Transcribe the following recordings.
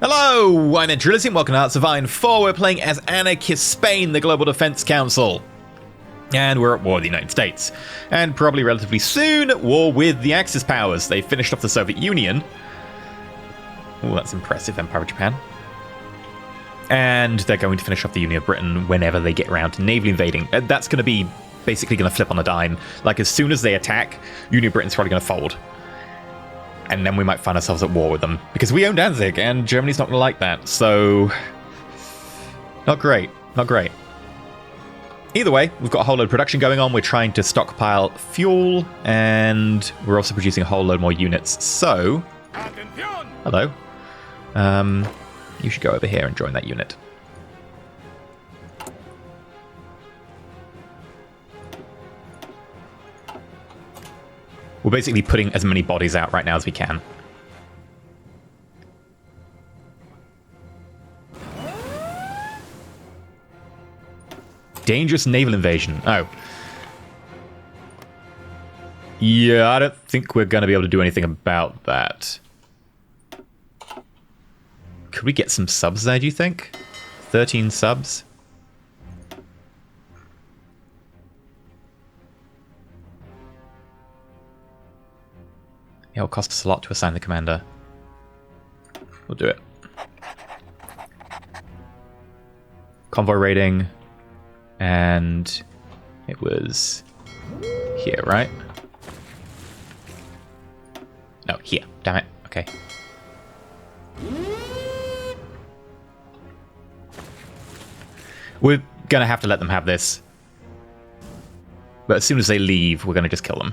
Hello, I'm EnterElysium, welcome to Sci-Fi. We're playing as Anarchist Spain, the Global Defense Council. And we're at war with the United States. And probably relatively soon, at war with the Axis powers. They finished off the Soviet Union. Oh, that's impressive, Empire of Japan. And they're going to finish off the Union of Britain whenever they get around to naval invading. That's going to be basically going to flip on a dime. Like, as soon as they attack, Union of Britain's probably going to fold. And then we might find ourselves at war with them. Because we own Danzig, and Germany's not going to like that. So, not great. Not great. Either way, we've got a whole load of production going on. We're trying to stockpile fuel, and we're also producing a whole load more units. So, hello. You should go over here and join that unit. We're basically putting as many bodies out right now as we can. Dangerous naval invasion. Oh. Yeah, I don't think we're going to be able to do anything about that. Could we get some subs there, do you think? 13 subs? It'll cost us a lot to assign the commander. We'll do it. Convoy rating. And it was here, right? No, here. Damn it. Okay. We're going to have to let them have this. But as soon as they leave, we're going to just kill them.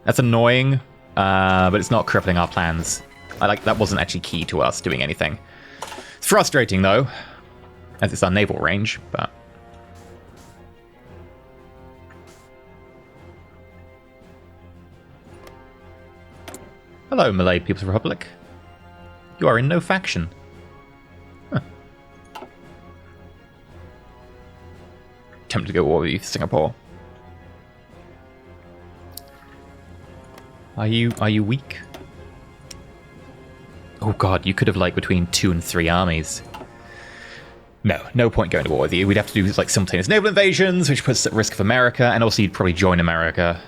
That's annoying, but it's not crippling our plans. That wasn't actually key to us doing anything. It's frustrating, though, as it's our naval range, but... Hello, Malay People's Republic. You are in no faction. Huh. Tempted to go war with you, Singapore. Are you weak? Oh god, you could have like between 2 and 3 armies. No point going to war with you. We'd have to do like simultaneous naval invasions, which puts us at risk of America, and also you'd probably join America.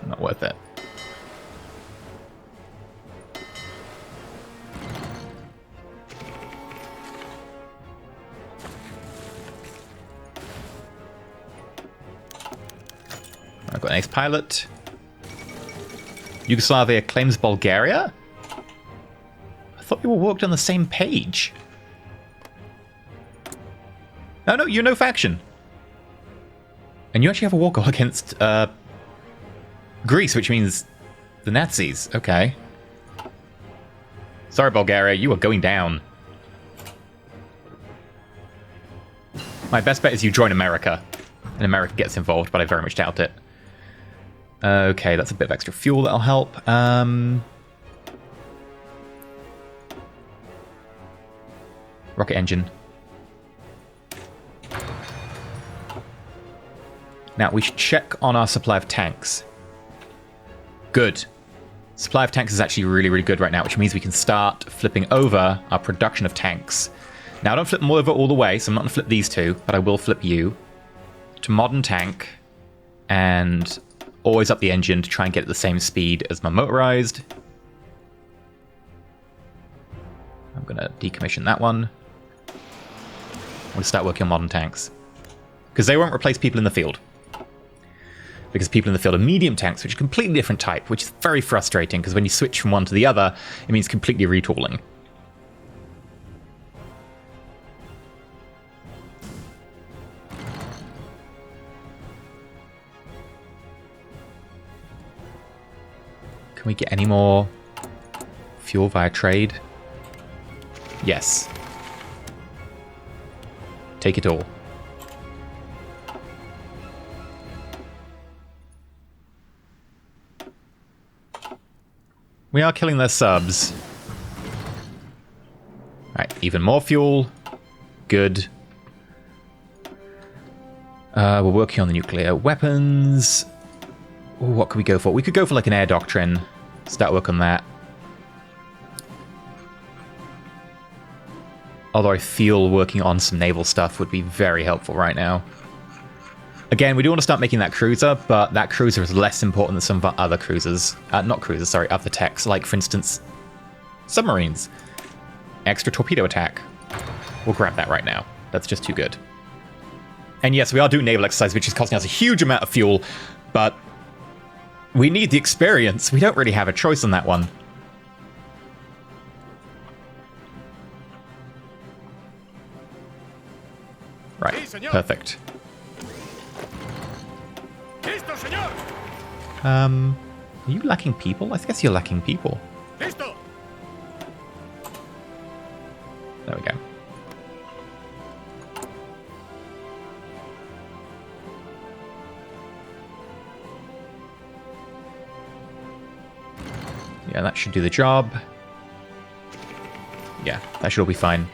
Not worth it. I've got an ace pilot. Yugoslavia claims Bulgaria? I thought we were worked on the same page. No, you're no faction. And you actually have a war goal against Greece, which means the Nazis. Okay. Sorry, Bulgaria, you are going down. My best bet is you join America. And America gets involved, but I very much doubt it. Okay, that's a bit of extra fuel that'll help. Rocket engine. Now, we should check on our supply of tanks. Good. Supply of tanks is actually really, really good right now, which means we can start flipping over our production of tanks. Now, I don't flip them over all the way, so I'm not going to flip these two, but I will flip you to modern tank and always up the engine to try and get at the same speed as my motorized. I'm going to decommission that one. I'm going to start working on modern tanks. Because they won't replace people in the field. Because people in the field are medium tanks, which is a completely different type, which is very frustrating, because when you switch from one to the other, it means completely retooling. Can we get any more fuel via trade? Yes. Take it all. We are killing their subs. Right, even more fuel. Good. We're working on the nuclear weapons. Ooh, what could we go for? We could go for like an air doctrine. Start work on that. Although I feel working on some naval stuff would be very helpful right now. Again, we do want to start making that cruiser, but that cruiser is less important than some of our other cruisers. Not cruisers, sorry, other techs. Like, for instance, submarines. Extra torpedo attack. We'll grab that right now. That's just too good. And yes, we are doing naval exercise, which is costing us a huge amount of fuel, but we need the experience. We don't really have a choice on that one. Right, perfect. Are you lacking people? I guess you're lacking people. There we go. Yeah, that should do the job. Yeah, that should all be fine.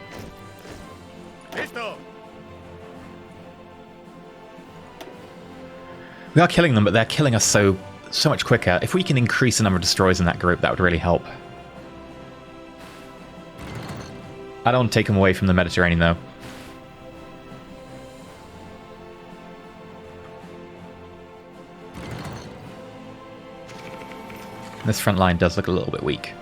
We are killing them, but they're killing us so much quicker. If we can increase the number of destroyers in that group, that would really help. I don't want to take them away from the Mediterranean, though. This front line does look a little bit weak.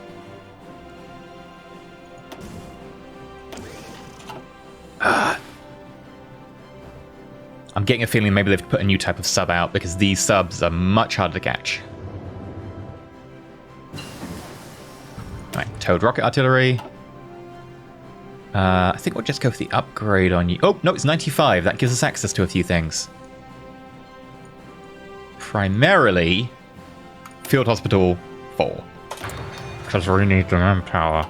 I'm getting a feeling maybe they've put a new type of sub out because these subs are much harder to catch. Alright, towed rocket artillery. I think we'll just go for the upgrade on you. Oh, no, it's 95. That gives us access to a few things. Primarily, Field Hospital 4. Because we need the manpower.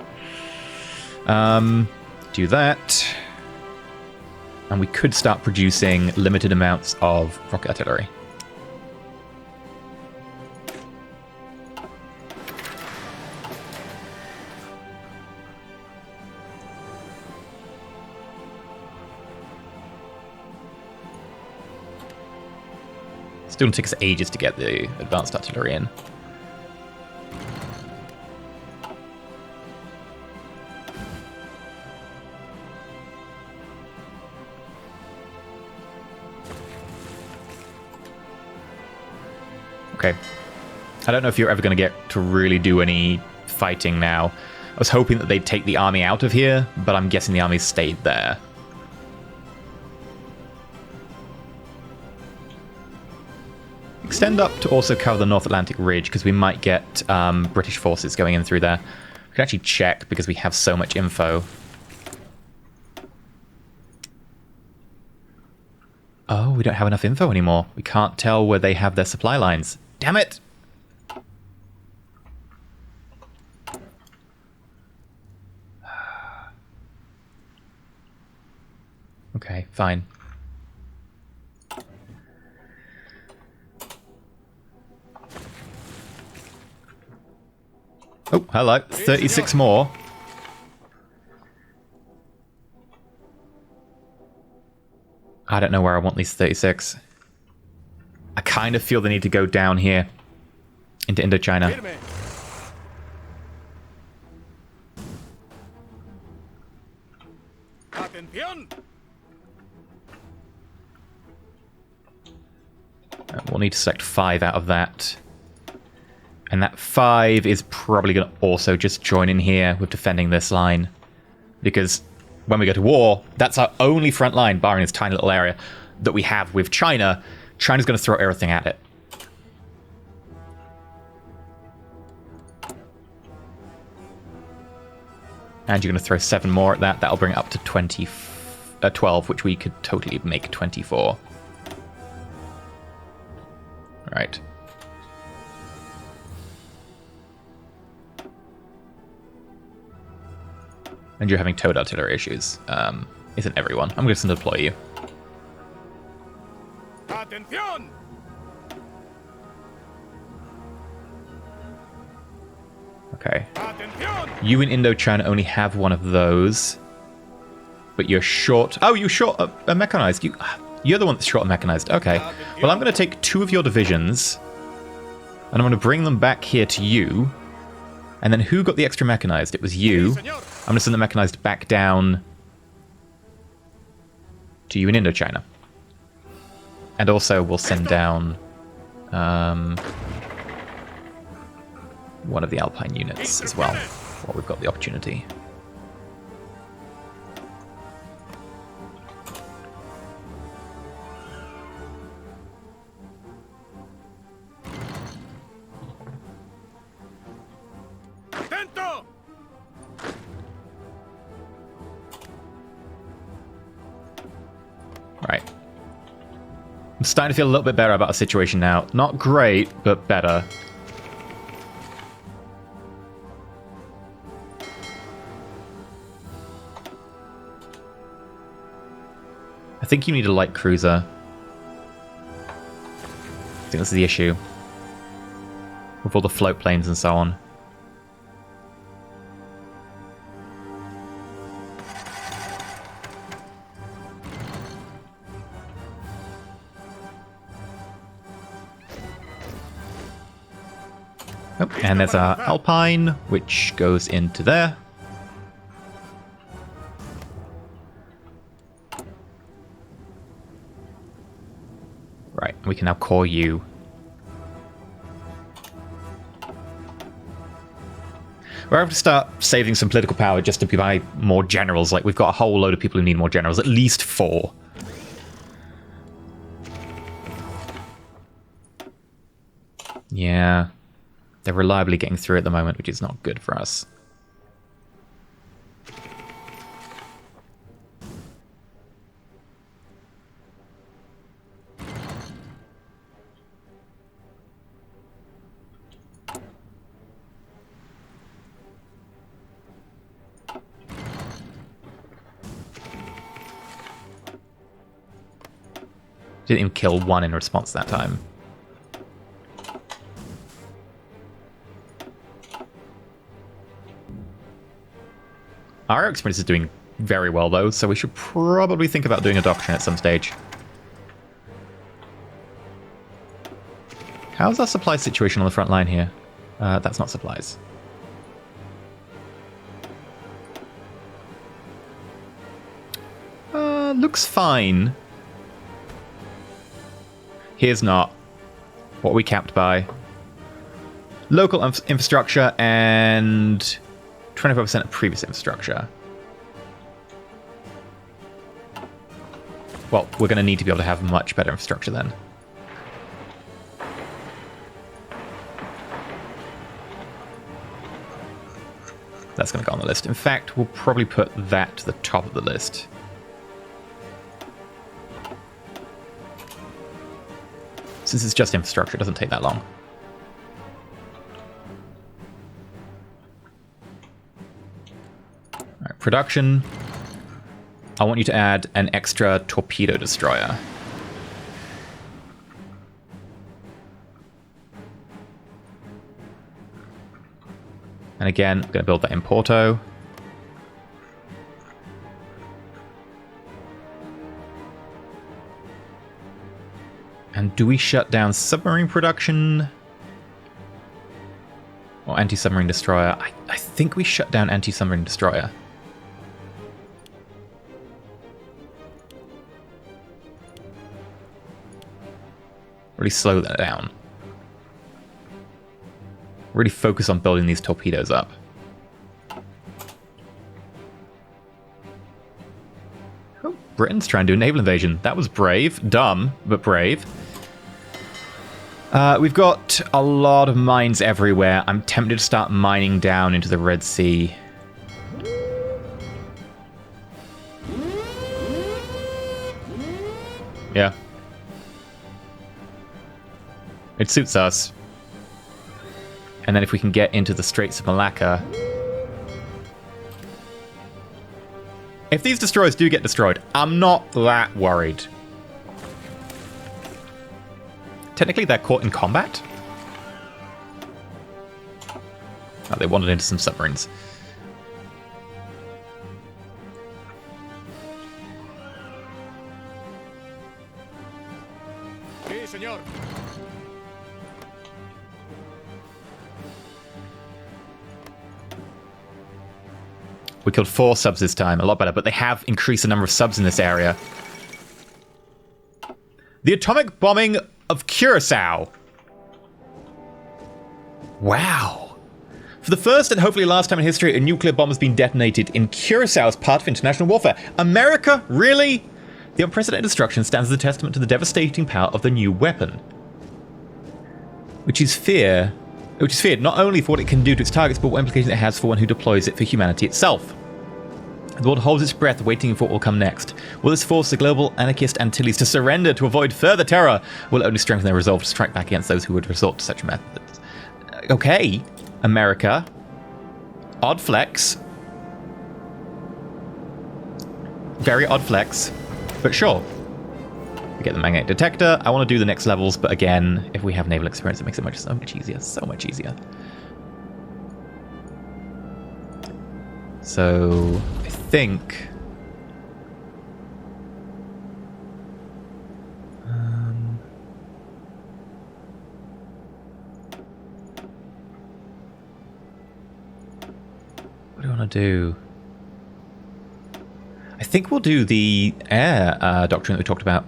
Do that. And we could start producing limited amounts of rocket artillery. Still going to take us ages to get the advanced artillery in. Okay. I don't know if you're ever going to get to really do any fighting now. I was hoping that they'd take the army out of here, but I'm guessing the army stayed there. Extend up to also cover the North Atlantic Ridge, because we might get British forces going in through there. We can actually check, because we have so much info. Oh, we don't have enough info anymore. We can't tell where they have their supply lines. Damn it! Okay, fine. Oh, hello. 36 more. I don't know where I want these 36. I kind of feel the need to go down here into Indochina. We'll need to select 5 out of that. And that 5 is probably going to also just join in here with defending this line. Because when we go to war, that's our only front line, barring this tiny little area, that we have with China. China's going to throw everything at it. And you're going to throw 7 more at that. That'll bring it up to 12, which we could totally make 24. Right. And you're having towed artillery issues. Isn't everyone? I'm just going to deploy you. Atención! Okay. Atención! You in Indochina only have one of those. But you're short... Oh, you're short a mechanized. You're the one that's short and mechanized. Okay. Well, I'm going to take 2 of your divisions, and I'm going to bring them back here to you. And then who got the extra mechanized? It was you. I'm going to send the mechanized back down to you in Indochina. And also we'll send down one of the Alpine units as well, while we've got the opportunity. Right. I'm starting to feel a little bit better about the situation now. Not great, but better. I think you need a light cruiser. I think this is the issue. With all the float planes and so on. Oh, and there's our Alpine, which goes into there. Right, we can now core you. We're going to start saving some political power just to buy more generals. Like, we've got a whole load of people who need more generals, at least 4. Yeah. They're reliably getting through at the moment, which is not good for us. Didn't even kill 1 in response that time. Our experience is doing very well, though, so we should probably think about doing a doctrine at some stage. How's our supply situation on the front line here? That's not supplies. Looks fine. Here's not. What are we capped by? Local infrastructure and 25% of previous infrastructure. Well, we're going to need to be able to have much better infrastructure then. That's going to go on the list. In fact, we'll probably put that to the top of the list. Since it's just infrastructure, it doesn't take that long. All right, production. I want you to add an extra torpedo destroyer. And again, I'm going to build that in Porto. And do we shut down submarine production? Or anti-submarine destroyer? I think we shut down anti-submarine destroyer. Really slow that down. Really focus on building these torpedoes up. Oh, Britain's trying to do a naval invasion. That was brave. Dumb, but brave. We've got a lot of mines everywhere. I'm tempted to start mining down into the Red Sea. Yeah. It suits us. And then if we can get into the Straits of Malacca... If these destroyers do get destroyed, I'm not that worried. Technically, they're caught in combat. Oh, they wandered into some submarines. Sí, señor. We killed 4 subs this time, a lot better, but they have increased the number of subs in this area. The atomic bombing of Curacao. Wow. For the first and hopefully last time in history, a nuclear bomb has been detonated in Curacao as part of international warfare. America? Really? The unprecedented destruction stands as a testament to the devastating power of the new weapon. Which is feared not only for what it can do to its targets, but what implications it has for one who deploys it for humanity itself. The world holds its breath, waiting for what will come next. Will this force the global anarchist Antilles to surrender to avoid further terror? Will it only strengthen their resolve to strike back against those who would resort to such methods? Okay, America. Odd flex. Very odd flex, but sure. We get the magnetic detector. I want to do the next levels, but again, if we have naval experience, it makes it so much easier. So much easier. So, I think... what do I want to do? I think we'll do the air doctrine that we talked about.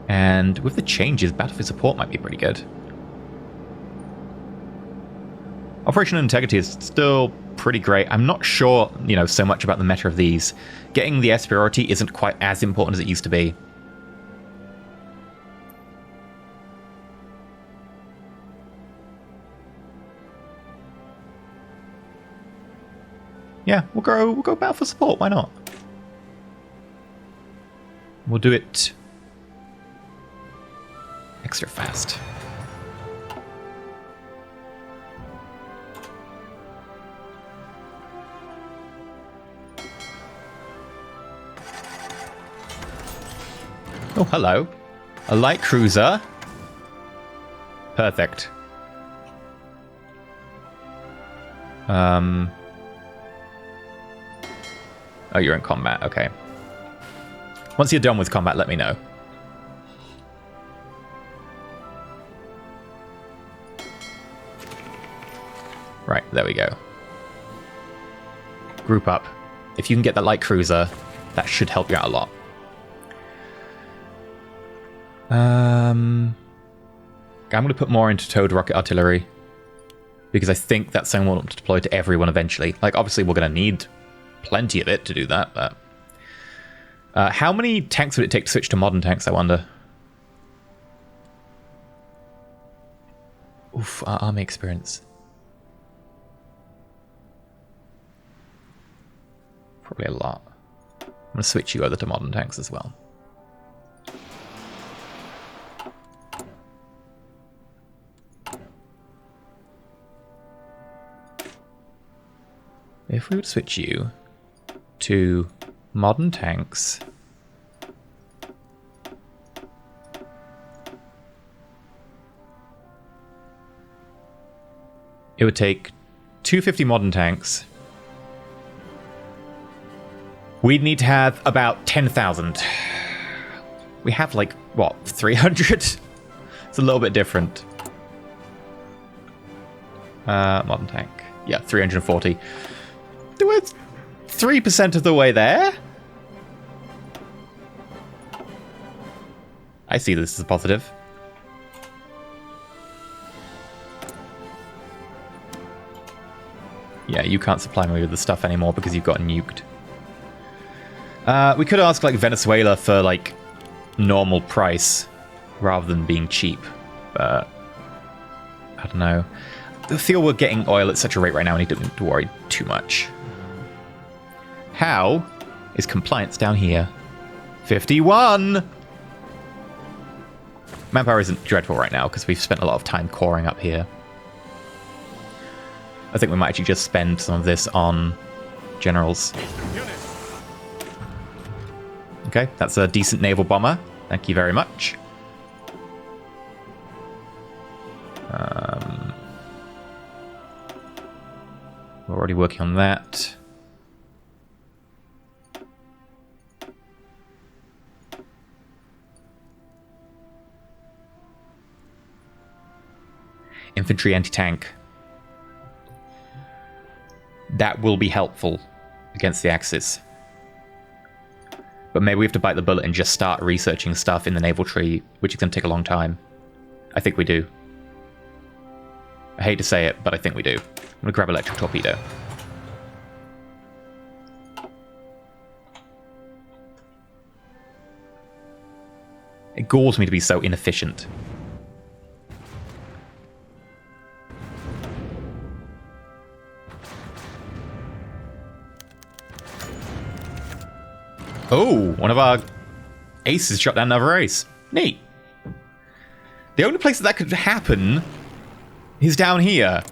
And with the changes, battlefield support might be pretty good. Operational integrity is still pretty great. I'm not sure, so much about the meta of these. Getting the superiority isn't quite as important as it used to be. Yeah, we'll go battlefield support. Why not? We'll do it extra fast. Oh, hello. A light cruiser. Perfect. Oh, you're in combat. Okay. Once you're done with combat, let me know. Right, there we go. Group up. If you can get that light cruiser, that should help you out a lot. I'm going to put more into towed rocket artillery, because I think that's something we'll want to deploy to everyone eventually. Like, obviously, we're going to need plenty of it to do that, but... how many tanks would it take to switch to modern tanks, I wonder? Oof, our army experience. Probably a lot. I'm going to switch you over to modern tanks as well. If we would switch you to modern tanks, it would take 250 modern tanks. We'd need to have about 10,000. We have, like, what, 300? It's a little bit different. Modern tank. Yeah, 340. We're 3% of the way there. I see this as a positive. Yeah, you can't supply me with the stuff anymore because you've got nuked. We could ask, like, Venezuela for, like, normal price rather than being cheap, but I don't know. I feel we're getting oil at such a rate right now, I need to worry too much. How is compliance down here? 51! Manpower isn't dreadful right now because we've spent a lot of time coring up here. I think we might actually just spend some of this on generals. Okay, that's a decent naval bomber. Thank you very much. We're already working on that. infantry anti-tank. That will be helpful against the Axis. But maybe we have to bite the bullet and just start researching stuff in the naval tree, which is going to take a long time. I think we do. I hate to say it, but I think we do. I'm going to grab electric torpedo. It galls me to be so inefficient. Oh, one of our aces shot down another ace. Neat. The only place that could happen is down here.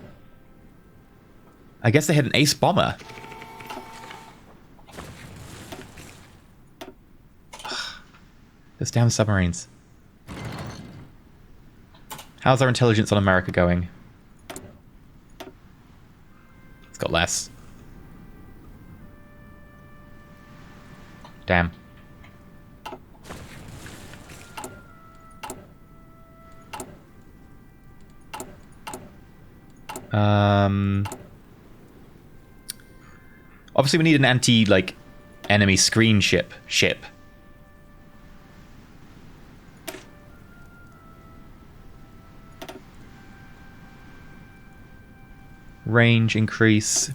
I guess they had an ace bomber. Those damn submarines. How's our intelligence on America going? It's got less. Damn. Obviously we need an enemy screen ship. Range increase.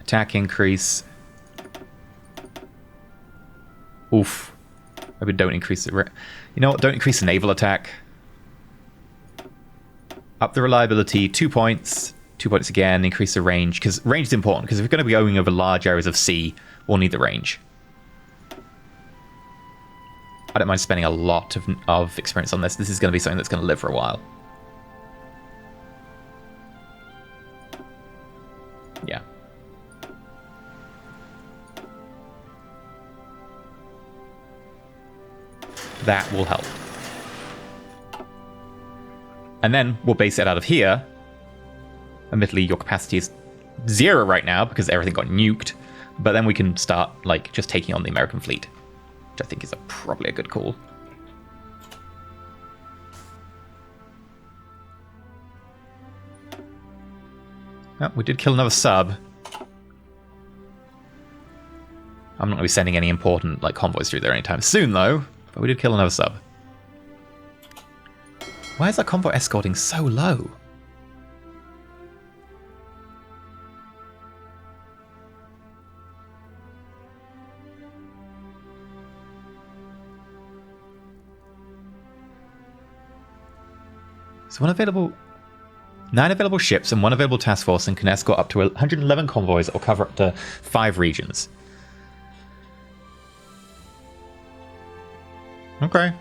Attack increase. Oof. Maybe don't increase it. You know what? Don't increase the naval attack. Up the reliability, 2 points. 2 points again. Increase the range, because range is important. Because if we're going to be going over large areas of sea, we'll need the range. I don't mind spending a lot of experience on this. This is going to be something that's going to live for a while. Yeah. That will help. And then we'll base it out of here. Admittedly, your capacity is 0 right now because everything got nuked. But then we can start, just taking on the American fleet. Which I think is probably a good call. Oh, we did kill another sub. I'm not going to be sending any important convoys through there anytime soon, though. But we did kill another sub. Why is that convoy escorting so low? So 9 available ships and 1 available task force and can escort up to 111 convoys or cover up to 5 regions. Okay.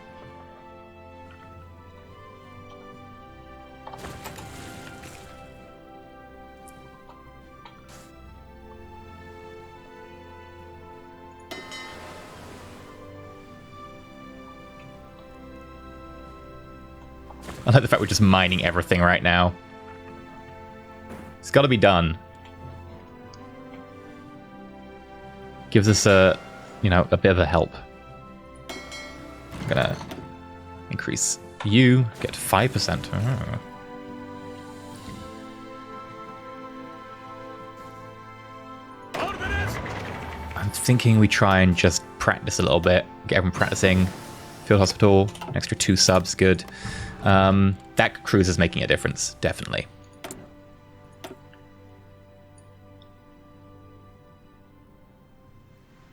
I like the fact we're just mining everything right now. It's got to be done. Gives us a bit of a help. I'm gonna increase you, get 5%. Oh. I'm thinking we try and just practice a little bit, get everyone practicing. Field hospital, an extra 2 subs, good. That cruise is making a difference, definitely.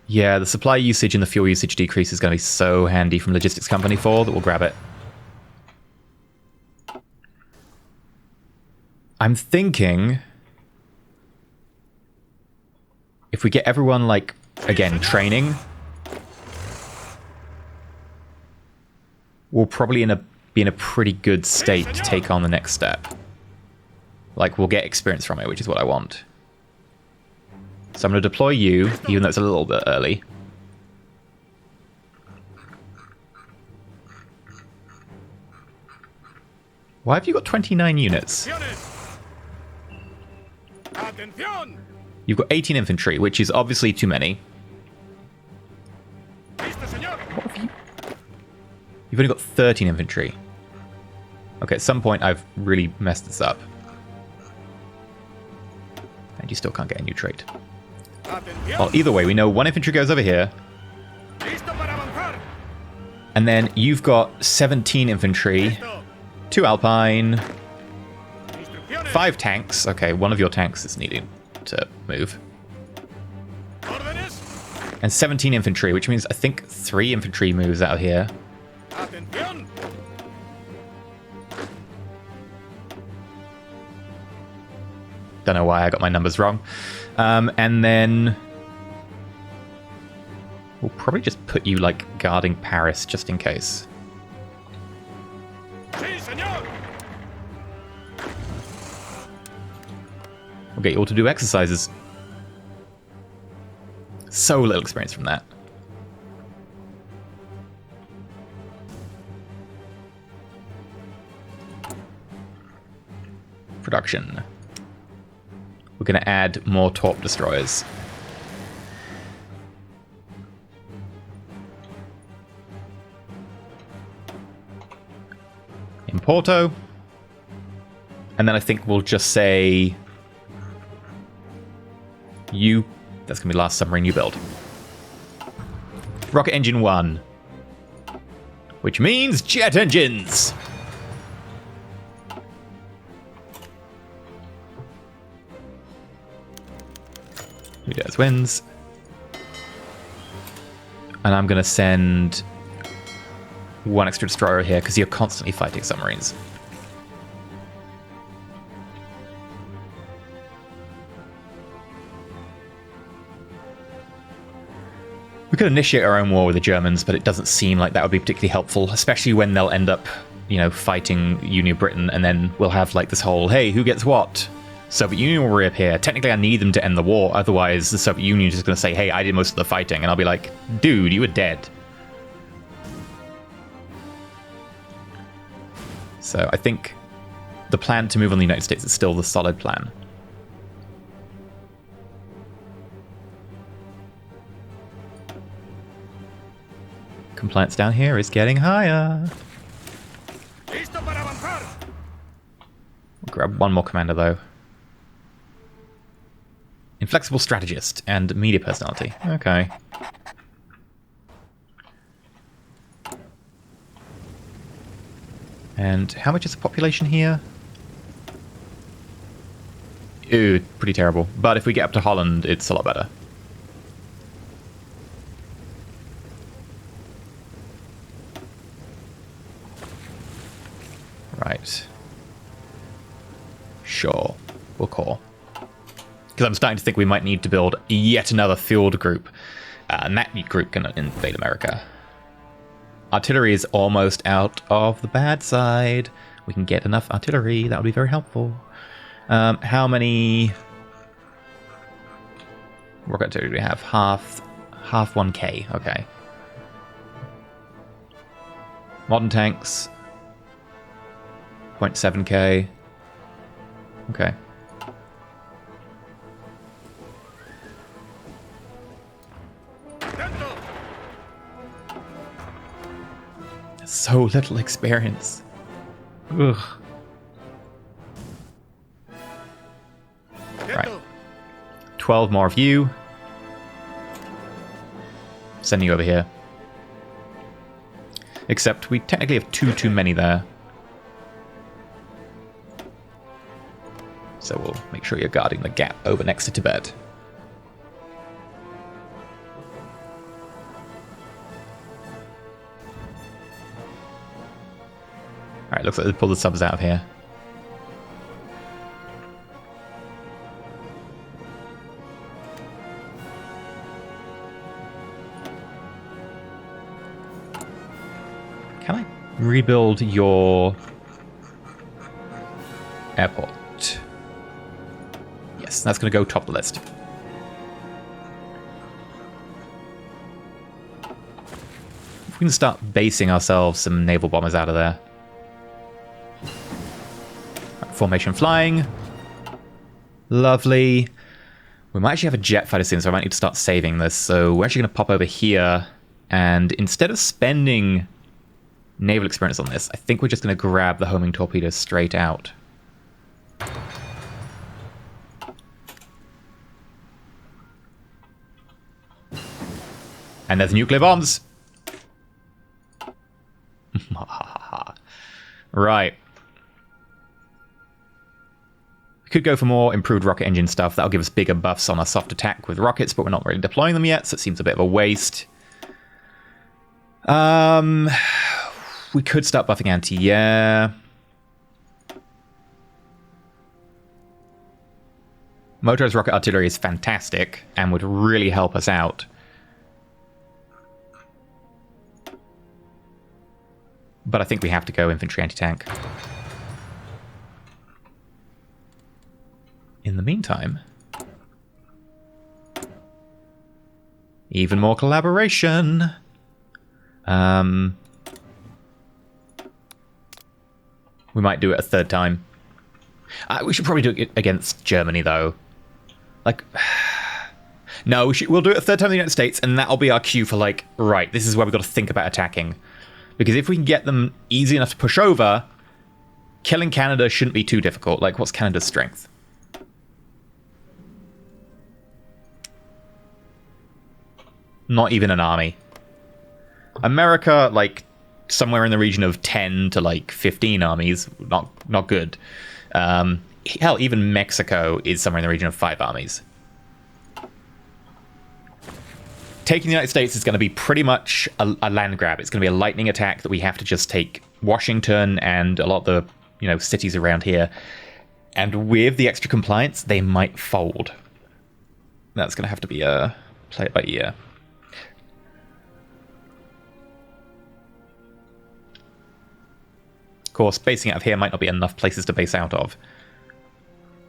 Yeah, the supply usage and the fuel usage decrease is going to be so handy from Logistics Company 4 that we'll grab it. I'm thinking if we get everyone, again, training, we'll probably be in a pretty good state to take on the next step. We'll get experience from it, which is what I want. So I'm going to deploy you, even though it's a little bit early. Why have you got 29 units? You've got 18 infantry, which is obviously too many. What have you? You've only got 13 infantry. Okay, at some point I've really messed this up. And you still can't get a new trait. Well, either way, we know 1 infantry goes over here. And then you've got 17 infantry, 2 alpine, 5 tanks. Okay, 1 of your tanks is needing to move. And 17 infantry, which means I think 3 infantry moves out of here. Don't know why I got my numbers wrong. And then we'll probably just put you, like, guarding Paris, just in case. We'll get you all to do exercises. So little experience from that. Production. We're going to add more torp destroyers. In Porto. And then I think we'll just say... You... That's going to be the last submarine you build. Rocket engine 1. Which means jet engines! Who dares wins. And I'm going to send 1 extra destroyer here because you're constantly fighting submarines. We could initiate our own war with the Germans, but it doesn't seem like that would be particularly helpful, especially when they'll end up, you know, fighting Union Britain, and then we'll have like this whole, hey, who gets what? Soviet Union will reappear. Technically, I need them to end the war, otherwise the Soviet Union is just going to say, hey, I did most of the fighting, and I'll be like, dude, you were dead. So I think the plan to move on the United States is still the solid plan. Compliance down here is getting higher. We'll grab 1 more commander, though. Inflexible strategist and media personality. Okay. And how much is the population here? Ooh, pretty terrible. But if we get up to Holland, it's a lot better. Right. Sure. We'll call. Because I'm starting to think we might need to build yet another field group. And that group can invade America. Artillery is almost out of the bad side. We can get enough artillery. That would be very helpful. How many rocket artillery do we have? Half 1K. Okay. Modern tanks. 0.7K. Okay. So little experience. Ugh. Right. 12 more of you. Sending you over here. Except we technically have too many there. So we'll make sure you're guarding the gap over next to Tibet. Alright, looks like they pulled the subs out of here. Can I rebuild your airport? Yes, that's going to go top of the list. If we can start basing ourselves some naval bombers out of there. Formation flying. Lovely. We might actually have a jet fighter soon, so I might need to start saving this. So we're actually going to pop over here. And instead of spending naval experience on this. I think we're just going to grab the homing torpedoes straight out. And there's nuclear bombs! Right. We could go for more improved rocket engine stuff. That'll give us bigger buffs on our soft attack with rockets, but we're not really deploying them yet, so it seems a bit of a waste. We could start buffing anti-air. Motorized rocket artillery is fantastic and would really help us out. But I think we have to go infantry anti-tank. In the meantime, even more collaboration. We might do it a third time. We should probably do it against Germany, though. Like, no, we'll do it a third time in the United States, and that'll be our cue for, like, right, this is where we've got to think about attacking. Because if we can get them easy enough to push over, killing Canada shouldn't be too difficult. Like, what's Canada's strength? Not even an army. America, like, somewhere in the region of 10 to, like, 15 armies. Not good. Hell, even Mexico is somewhere in the region of 5 armies. Taking the United States is going to be pretty much a land grab. It's going to be a lightning attack that we have to just take Washington and a lot of the, cities around here. And with the extra compliance, they might fold. That's going to have to be play it by ear. Of course, basing out of here might not be enough places to base out of.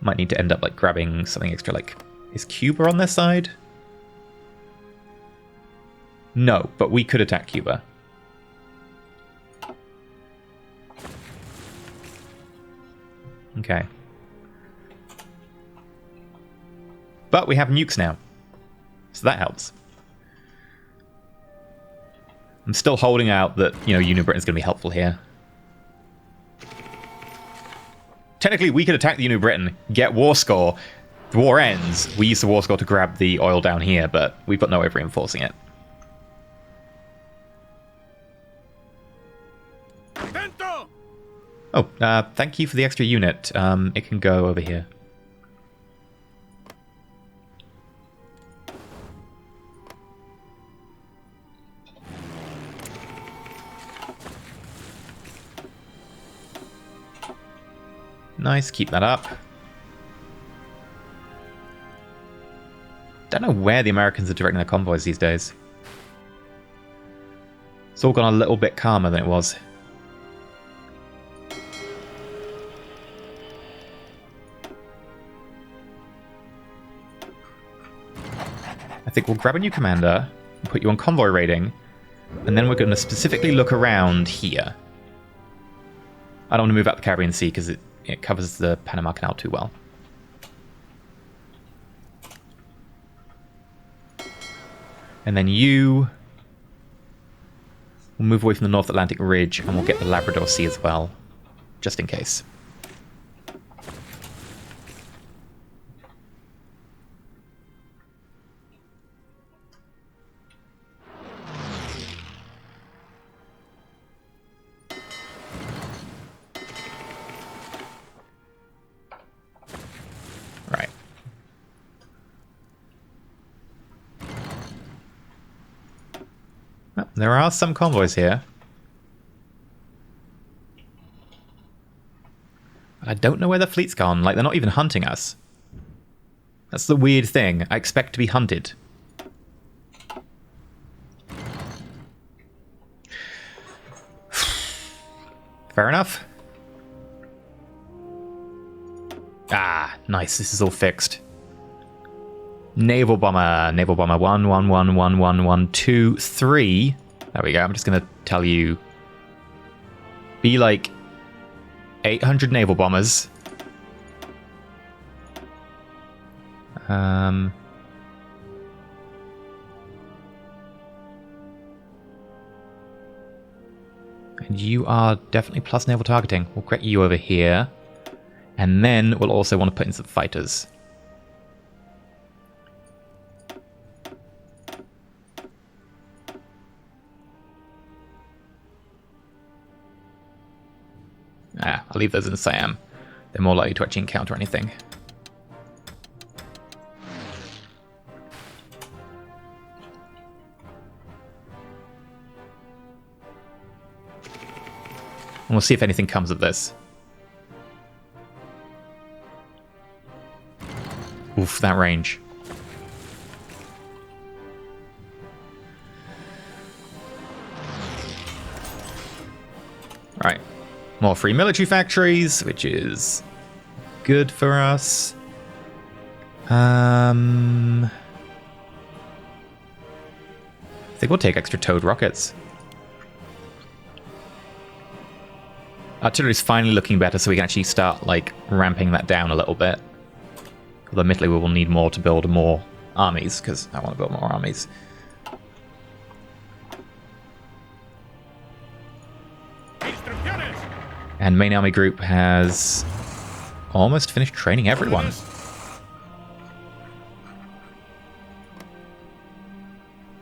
Might need to end up like grabbing something extra. Like, is Cuba on their side? No, but we could attack Cuba. Okay. But we have nukes now. So that helps. I'm still holding out that, Union Britain's going to be helpful here. Technically, we could attack the Union Britain, get war score. The war ends. We use the war score to grab the oil down here, but we've got no way of reinforcing it. Oh, thank you for the extra unit. It can go over here. Nice, keep that up. Don't know where the Americans are directing their convoys these days. It's all gone a little bit calmer than it was. I think we'll grab a new commander and put you on convoy raiding, and then we're going to specifically look around here. I don't want to move out the Caribbean Sea because it covers the Panama Canal too well. And then you will move away from the North Atlantic Ridge, and we'll get the Labrador Sea as well, just in case. Right. Well, there are some convoys here. But I don't know where the fleet's gone. Like, they're not even hunting us. That's the weird thing. I expect to be hunted. Fair enough. Ah, nice. This is all fixed. Naval Bomber. Naval Bomber 1, 1, 1, 1, 1, 1, 2, 3. There we go. I'm just going to tell you. Be like 800 Naval Bombers. And you are definitely plus naval targeting. We'll create you over here. And then we'll also want to put in some fighters. I'll leave those in Siam. They're more likely to actually encounter anything. And we'll see if anything comes of this. Oof, that range. Right. More free military factories, which is good for us. I think we'll take extra towed rockets. Artillery's finally looking better, so we can actually start, like, ramping that down a little bit. Although, admittedly, we will need more to build more armies, because I want to build more armies. And main army group has almost finished training everyone.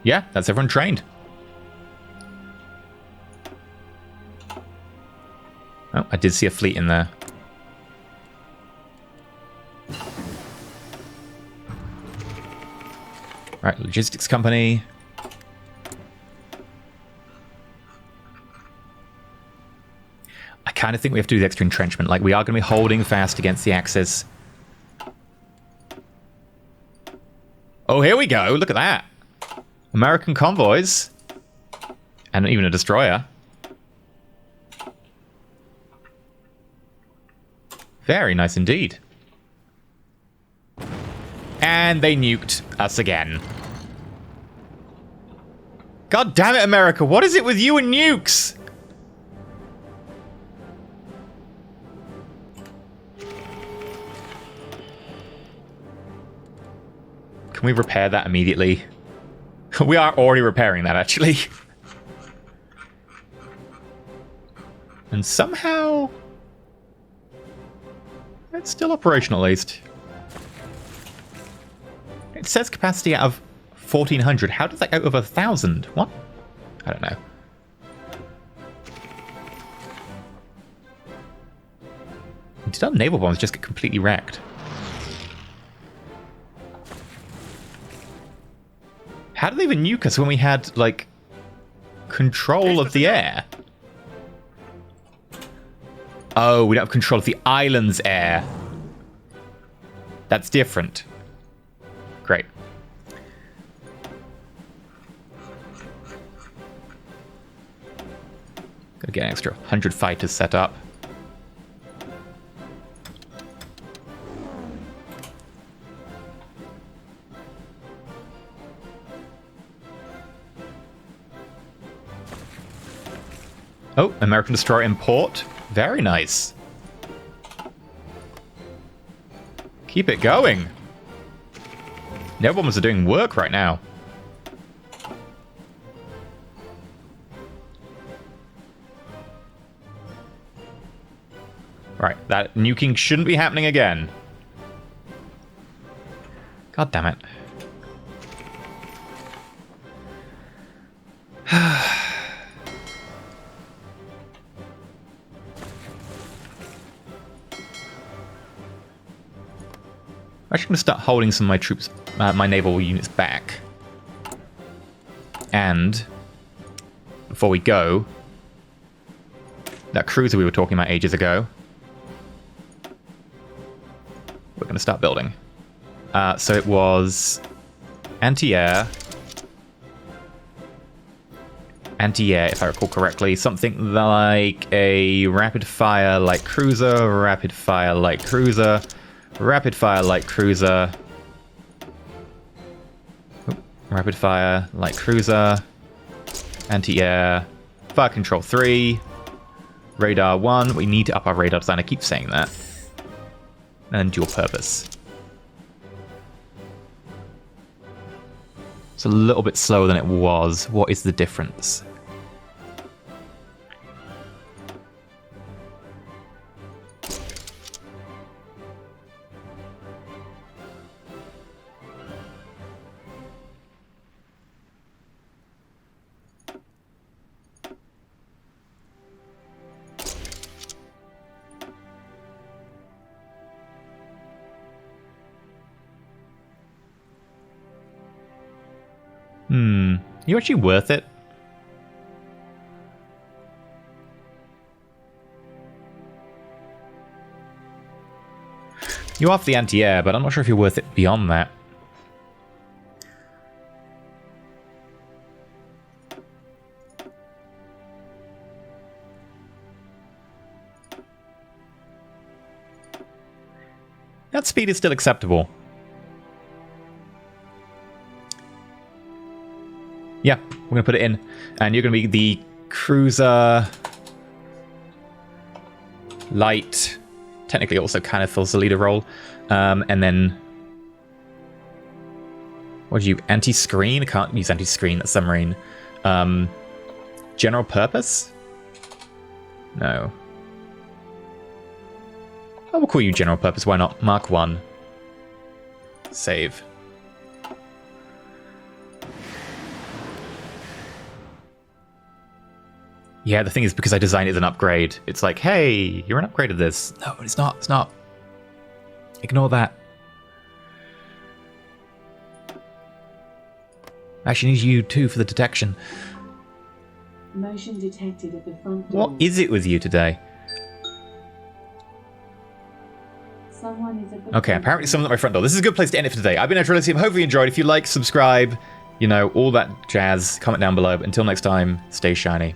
Yeah, that's everyone trained. Oh, I did see a fleet in there. Right, logistics company. I kind of think we have to do the extra entrenchment. Like, we are going to be holding fast against the Axis. Oh, here we go. Look at that. American convoys. And even a destroyer. Very nice indeed. And they nuked us again. God damn it, America. What is it with you and nukes? Can we repair that immediately? We are already repairing that, actually. And somehow... it's still operational, at least. It says capacity out of 1,400. How does that go over 1,000? What? I don't know. Did our naval bombs just get completely wrecked? How did they even nuke us when we had, like, control of the air? Oh, we don't have control of the island's air. That's different. Great. Gotta get an extra 100 fighters set up. Oh, American destroyer in port. Very nice. Keep it going. Naval bombers are doing work right now. Right, that nuking shouldn't be happening again. God damn it. I'm actually going to start holding some of my troops, my naval units back. And before we go, that cruiser we were talking about ages ago, we're going to start building. So it was anti-air, if I recall correctly, something like a rapid-fire light cruiser, rapid-fire light cruiser, rapid-fire light cruiser, rapid-fire light cruiser, anti-air, fire control 3, radar 1. We need to up our radar design. I keep saying that. And dual purpose. It's a little bit slower than it was. What is the difference? You actually worth it? You are for the anti-air, but I'm not sure if you're worth it beyond that. That speed is still acceptable. Yeah, we're going to put it in. And you're going to be the cruiser... light... Technically also kind of fills the leader role. And then... what do you... anti-screen? I can't use anti-screen, that's submarine. General purpose? No. I will call you general purpose, why not? Mark 1. Save. Yeah, the thing is, because I designed it as an upgrade, it's like, hey, you're an upgrade of this. No, it's not, it's not. Ignore that. I actually need you too for the detection. Motion detected at the front door. What is it with you today? Someone is at the Okay, apparently someone's at my front door. This is a good place to end it for today. I've been EnterElysium. Hopefully you enjoyed. If you like, subscribe, you know, all that jazz. Comment down below. But until next time, stay shiny.